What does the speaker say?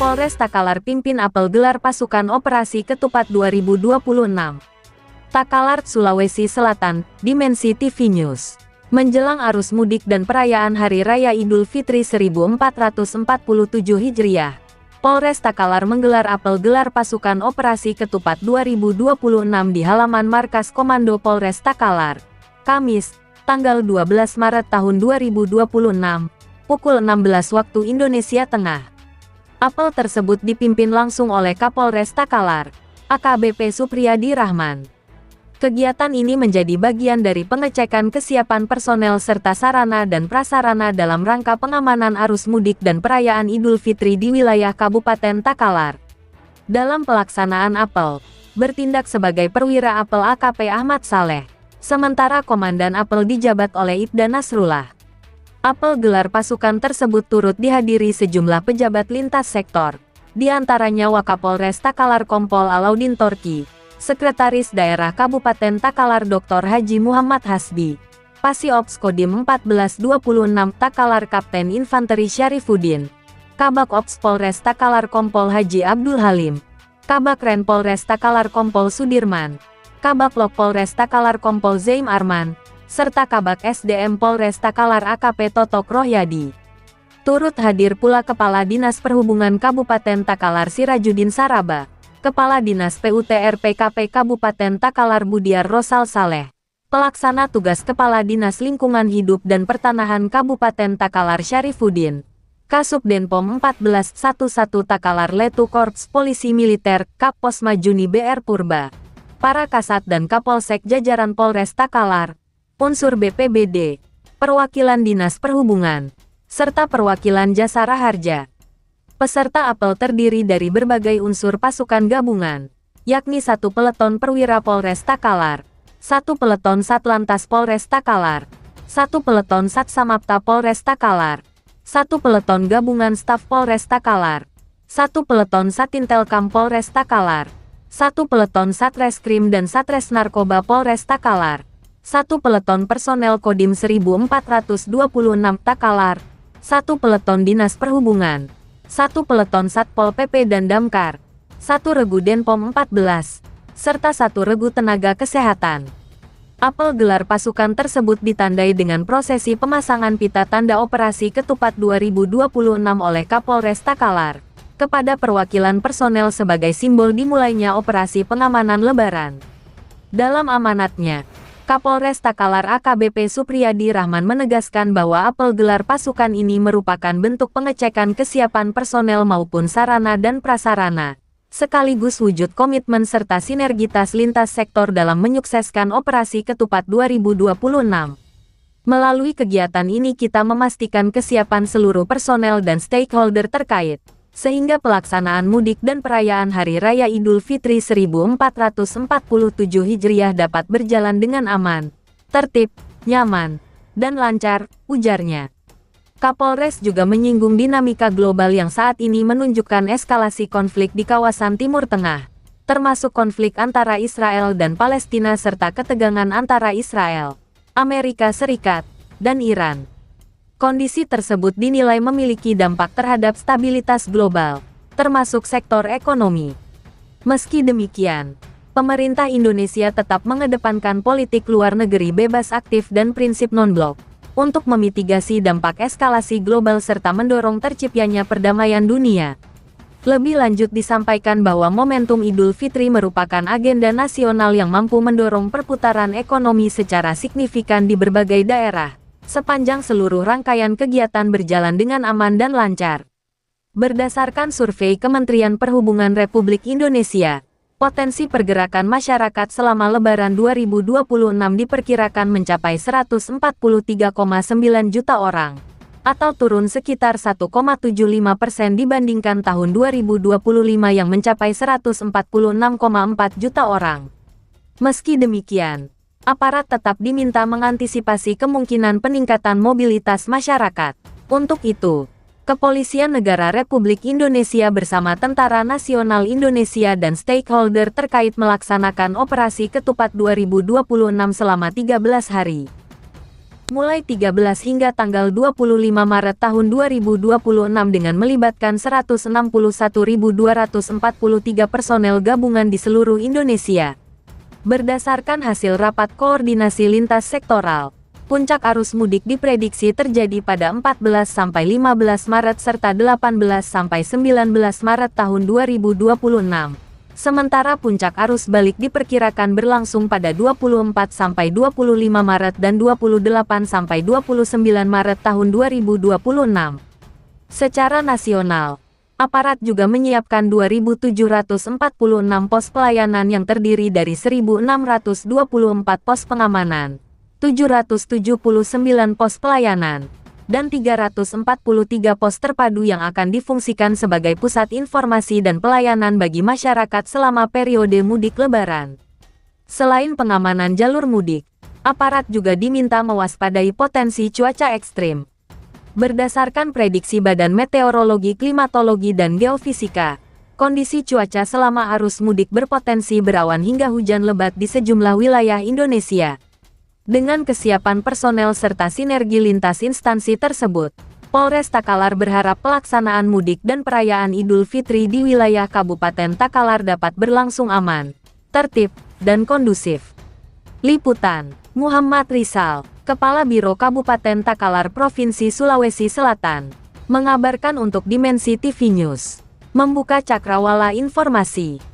Kapolres Takalar pimpin apel gelar pasukan operasi ketupat 2026. Takalar, Sulawesi Selatan, Dimensi TV News. Menjelang arus mudik dan perayaan Hari Raya Idul Fitri 1447 Hijriah, Polres Takalar menggelar apel gelar pasukan operasi ketupat 2026 di halaman markas Komando Polres Takalar, Kamis, tanggal 12 Maret tahun 2026, pukul 16 waktu Indonesia Tengah. Apel tersebut dipimpin langsung oleh Kapolres Takalar, AKBP Supriyadi Rahman. Kegiatan ini menjadi bagian dari pengecekan kesiapan personel serta sarana dan prasarana dalam rangka pengamanan arus mudik dan perayaan Idul Fitri di wilayah Kabupaten Takalar. Dalam pelaksanaan apel, bertindak sebagai perwira apel AKP Ahmad Saleh, sementara komandan apel dijabat oleh Ibda Nasrullah. Apel gelar pasukan tersebut turut dihadiri sejumlah pejabat lintas sektor, di antaranya Wakapolres Takalar Kompol Alaudin Torki, Sekretaris Daerah Kabupaten Takalar Dr. Haji Muhammad Hasbi, Pasiops Kodim 1426 Takalar Kapten Infanteri Syarifuddin, Kabak Ops Polres Takalar Kompol Haji Abdul Halim, Kabak Ren Polres Takalar Kompol Sudirman, Kabak Lok Polres Takalar Kompol Zaim Arman, serta Kabak SDM Polres Takalar AKP Totok Rohyadi. Turut hadir pula Kepala Dinas Perhubungan Kabupaten Takalar Sirajuddin Saraba, Kepala Dinas PUTR PKP Kabupaten Takalar Budiar Rosal Saleh, Pelaksana Tugas Kepala Dinas Lingkungan Hidup dan Pertanahan Kabupaten Takalar Syarifuddin, Kasubdenpom 1411 Takalar Letu Korps Polisi Militer Kapos Majuni BR Purba, para Kasat dan Kapolsek jajaran Polres Takalar, unsur BPBD, perwakilan Dinas Perhubungan, serta perwakilan Jasara Harja. Peserta apel terdiri dari berbagai unsur pasukan gabungan, yakni 1 peleton perwira Polres Takalar, 1 peleton Satlantas Polres Takalar, 1 peleton Satsamapta Polres Takalar, 1 peleton gabungan staf Polres Takalar, 1 peleton Satintelkam Polres Takalar, 1 peleton Satreskrim dan Satres Narkoba Polres Takalar, 1 peleton personel Kodim 1426 Takalar, 1 peleton Dinas Perhubungan, 1 peleton Satpol PP dan Damkar, 1 regu Denpom 14, serta 1 regu tenaga kesehatan. Apel gelar pasukan tersebut ditandai dengan prosesi pemasangan pita tanda operasi ketupat 2026 oleh Kapolres Takalar kepada perwakilan personel sebagai simbol dimulainya operasi pengamanan Lebaran. Dalam amanatnya, Kapolres Takalar AKBP Supriyadi Rahman menegaskan bahwa apel gelar pasukan ini merupakan bentuk pengecekan kesiapan personel maupun sarana dan prasarana, sekaligus wujud komitmen serta sinergitas lintas sektor dalam menyukseskan operasi ketupat 2026. Melalui kegiatan ini kita memastikan kesiapan seluruh personel dan stakeholder terkait, sehingga pelaksanaan mudik dan perayaan Hari Raya Idul Fitri 1447 Hijriah dapat berjalan dengan aman, tertib, nyaman, dan lancar, ujarnya. Kapolres juga menyinggung dinamika global yang saat ini menunjukkan eskalasi konflik di kawasan Timur Tengah, termasuk konflik antara Israel dan Palestina serta ketegangan antara Israel, Amerika Serikat, dan Iran. Kondisi tersebut dinilai memiliki dampak terhadap stabilitas global, termasuk sektor ekonomi. Meski demikian, pemerintah Indonesia tetap mengedepankan politik luar negeri bebas aktif dan prinsip non-blok, untuk memitigasi dampak eskalasi global serta mendorong terciptanya perdamaian dunia. Lebih lanjut disampaikan bahwa momentum Idul Fitri merupakan agenda nasional yang mampu mendorong perputaran ekonomi secara signifikan di berbagai daerah, sepanjang seluruh rangkaian kegiatan berjalan dengan aman dan lancar. Berdasarkan survei Kementerian Perhubungan Republik Indonesia, potensi pergerakan masyarakat selama Lebaran 2026 diperkirakan mencapai 143,9 juta orang, atau turun sekitar 1,75% dibandingkan tahun 2025 yang mencapai 146,4 juta orang. Meski demikian, aparat tetap diminta mengantisipasi kemungkinan peningkatan mobilitas masyarakat. Untuk itu, Kepolisian Negara Republik Indonesia bersama Tentara Nasional Indonesia dan stakeholder terkait melaksanakan operasi ketupat 2026 selama 13 hari. mulai 13 hingga tanggal 25 Maret tahun 2026 dengan melibatkan 161.243 personel gabungan di seluruh Indonesia. Berdasarkan hasil rapat koordinasi lintas sektoral, puncak arus mudik diprediksi terjadi pada 14-15 Maret serta 18-19 Maret tahun 2026. Sementara puncak arus balik diperkirakan berlangsung pada 24-25 Maret dan 28-29 Maret tahun 2026. Secara nasional, aparat juga menyiapkan 2.746 pos pelayanan yang terdiri dari 1.624 pos pengamanan, 779 pos pelayanan, dan 343 pos terpadu yang akan difungsikan sebagai pusat informasi dan pelayanan bagi masyarakat selama periode mudik Lebaran. Selain pengamanan jalur mudik, aparat juga diminta mewaspadai potensi cuaca ekstrim. Berdasarkan prediksi Badan Meteorologi, Klimatologi, dan Geofisika, kondisi cuaca selama arus mudik berpotensi berawan hingga hujan lebat di sejumlah wilayah Indonesia. Dengan kesiapan personel serta sinergi lintas instansi tersebut, Polres Takalar berharap pelaksanaan mudik dan perayaan Idul Fitri di wilayah Kabupaten Takalar dapat berlangsung aman, tertib, dan kondusif. Liputan, Muhammad Rizal, Kepala Biro Kabupaten Takalar Provinsi Sulawesi Selatan, mengabarkan untuk Dimensi TV News. Membuka cakrawala informasi.